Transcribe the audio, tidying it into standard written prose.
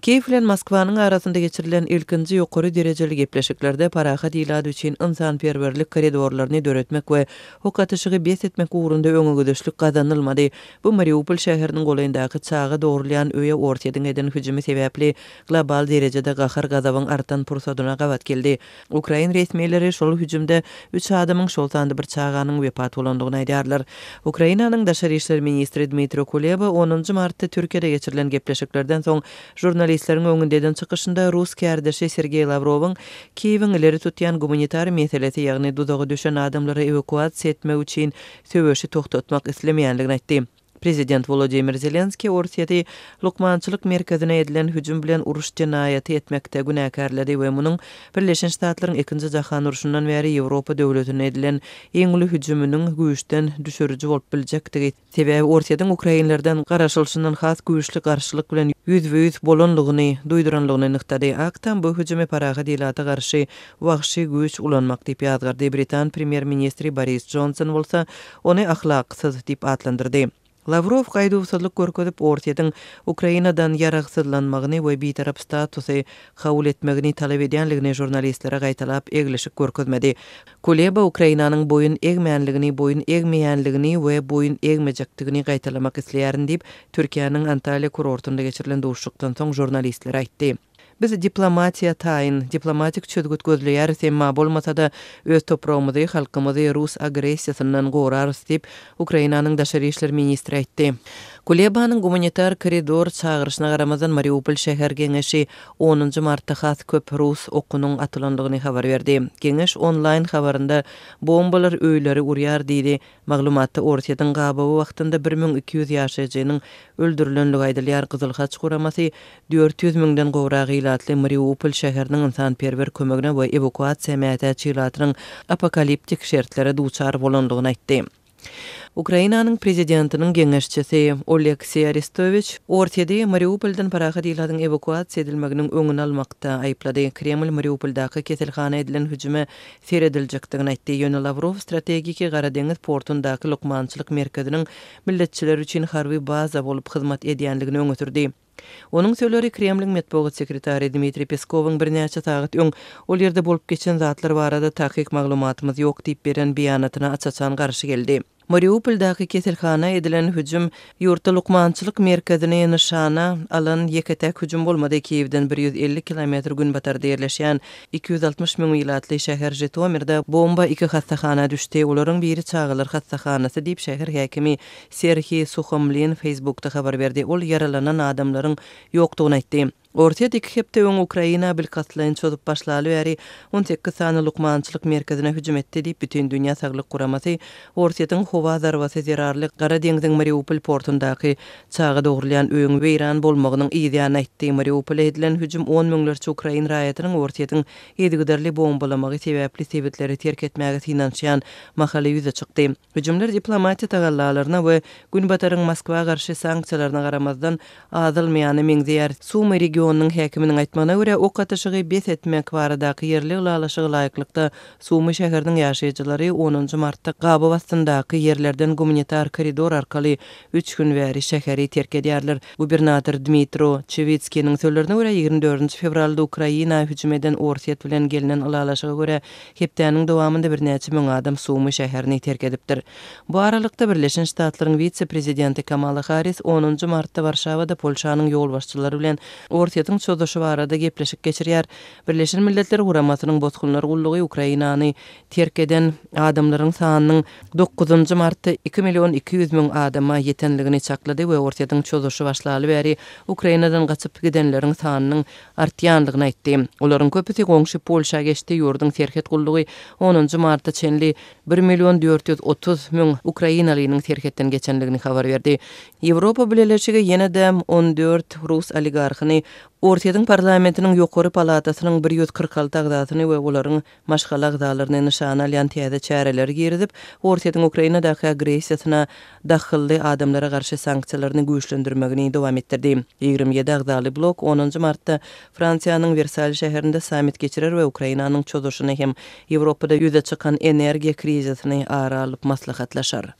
Kiev bilen Moskwanyň arasynda geçirilen ilkinji ýokary derejeli gepleşiklerde parahat ilad üçin insanperwerlik koridorlaryny döretmek we hokatyşygy bes etmek ugrunda öňe gödüşlük gazanylmady. Bu Mariupol şäheriniň golaýyndaky çağa dogurlayan öýe ortadan eden hüjümi sebäpli global derejede gahar gazabyň artan pursadyna gawat geldi. Ukraina resmiýetleri şol hüjümde 3 adamyň şol sandy bir çağanyň wepat bolandygyny aýdýarlar. Ukrainanyň daşary işler ministri Dmitro Kuleba 10 martda Türkiýede geçirilen gepleşiklerden soň jurnalistleriň öňünden çykyşynda Rus kärdeşi Sergey Lavrowyň Kiýewiň ileri tutýan gumanitar meselesi ýagny dudagy düşen adamlary evakuasiýa etmek üçin söwüşi toktatmak islemeýänligini aýtdy. Prezident Volodymyr Zelenski Orsiýety lukmançylyk merkezine edilen hüjüm bilen uruş jenaýaty etmekde günäkärledi we munyň Birleşen Ştatlaryň 2-nji jahan uruşundan bäri Ýewropa döwletlerine edilen eň uly hüjüminiň güýçden düşürüji bolup biljekdigi sebäbi Orsiýatyň Ukrainlerden garaşylşyndan has güýçli garşylyk bilen ýüzbe-ýüz bolanlygyny duýduranlygyny nyktady. Aktan bu hüjüme paraga dilata garşy wagşy güýç ulanmak diýip ýazgardy. Britan premier ministri Boris Johnson bolsa ony ahlaksyz diýip adlandyrdy. Lavrov gaýdawsuzlyk görkezip Orsiýatyň Ukrainadan ýaraksızlanmagyny we bitarap statusy kabul etmegini talap edýänligini jurnalistlere gaýtalap egleşik görkezmedi. Kuleba Ukrainanyň boyun egmänligini, boyun egmeýänligini we boyun egmejekdigini gaýtalamak isleýärin diýip Türkiýanyň Antalya kurortunda geçirilen duşukdan soň jurnalistlere aýtdy. Biz diplomatiýa taýyn, diplomatik çözgüt gözleýär, semma bolmasa da öz toprağymyzy, halkymyzy Rus agressiýasyndan gorarys diýip Ukrainanyň daşary işler ministri aýtdy. Kulebanyň gumanitar koridor çağırışyna garamazdan Mariupol şäher geňeşi 10 martda has köp Rus okunyň atylandygyny habar berdi. Geňeş online habarynda bombalar öýleri urýar diýdi. Maglumatda Orsiýatyň gabawy wagtynda 1200 ýaşaýjynyň öldürilenligi aýdylýar. Gyzyl Haç guramasy 400 000den gowrak ilatly Mariupol şäheriniň insanperwer kömegine we evakuasiýa mätäçilatynyň apokaliptik şertlere duçar bolandygyny aýtdy. Ukrainanyň prezidentiniň geňeşçisi Oleksiy Arestovich Orsiýady Mariupoldan parahat ilatyň evakuasiýa edilmeginiň öňüni almakda aýplady. Kreml Mariupoldaky keselhana edilen hüjüme serediljekdigini aýtdy. Ýöne Lavrov strategiki Gara deňiz portundaky lukmançylyk merkeziniň milletçiler üçin harby baza bolup hyzmat edýänligini öňe sürdi. Onun söýleri Kremliň medeniýet sekretary Dmitri Peskowyň birnäçe sagat öň ol ýerde bolup geçen zatlar barada tahyk maglumatymyz ýok diýip beren beýanatyna açaçan garşy geldi. Mariupoldaky keselhana edilen hüjüm ýurtda lukmançylyk merkezine nişana alan ýeketek hüjüm bolmady. Kiýewden 150 kilometr gün batarda ýerleşýän 260 000 ilatly şäher Jytomyrda bomba 2 hastahana düşdi. Olaryň biri çağılar hastahanasy diýip şäher häkimi Serhiy Sukhomlin Facebookda habar berdi. Ol yaralanan adamlaryň ýokdugyny aýtdy. Ortaýa iki hepde öň Ukraina bilkatlaryny çözdüp başlaly bäri 18 sany lukmançylyk merkezine hüjüm etdi diýip bütün dünýä saglyk guramasy Ortaýatyň howa zarwasy zerarly Gara deňiziň Mariupol portundaky çağa dogurlayan öňü weýran bolmagynyň ýa-da aýtdy. Mariupola edilen hüjüm 10 000lerçe Ukraina raýatynyň Ortaýatyň edigderli bombalamagy sebäpli sebitleri terk etmäge synanşýan mahaly ýüze çykdy. Hüjümler diplomatiýa tagallalaryna we Günbataryň Moskwa garşy sanksiýalaryna garamazdan azalmaýany meňzeýär. Sumy regionyň häkiminiň aýtmagyna görä okatyşygy bes etmek baradaky ýerli ulalaşygy laýyklykda Sumy şäheriniň ýaşaýjylary 10 martda gaby wagtyndaky ýerlerden gumanitar koridor arkaly 3 gün bäri şäheri terk edýärler. Gubernator Dmitro Chevitskiň söýlerine görä 24 fevralda Ukraina hüjüm eden Orsiýat bilen gelinen ulalaşyga görä hepdäniň dowamında birnäçe müň adam Sumy şäherini terk edipdir. Bu aralykda Birleşen Ştatlaryň vice-prezidenti Kamala Harris 10 martda Warşawada Polşanyň ýol başçylary bilen Orsiýatyň çözüşi barada gepleşik geçirýär. Birleşen Milletler Guramasynyň bozgunlar gullugy Ukrainany terk eden adamlaryň sanynyň 9 martda 2 200 000 adama ýetenligini çaklady we Orsiýatyň çözüşi başlaly bäri Ukrainadan gaçyp gidenleriň sanynyň artýanlygyny aýtdy. Olaryň köpüsi goňşy Polşa geçdi. Ýurdun terket gullugy 10 martda çenli 1 430 000 Ukrainalynyň terketten geçenligini habar berdi. Ýewropa bileşigi ýene-de 14 Rus oligarhyny Orsiýatyň parlamentiniň ýokary palatasynyň 146 agdatyny we olaryň maşgala agdalaryny nişana alýan täze çäreleri girizip, Orsiýatyň Ukrainadaky agressiýasyna dahylly adamlara garşy sanksiýalaryny güýçlendirmegini dowam etdirdi. 27 agdaly blok 10 martda Fransiýanyň Versal şäherinde samit geçirer we Ukrainanyň çözüşini hem Ýewropada ýüze çykan energiýa krizisyny ara alyp maslahatlaşar.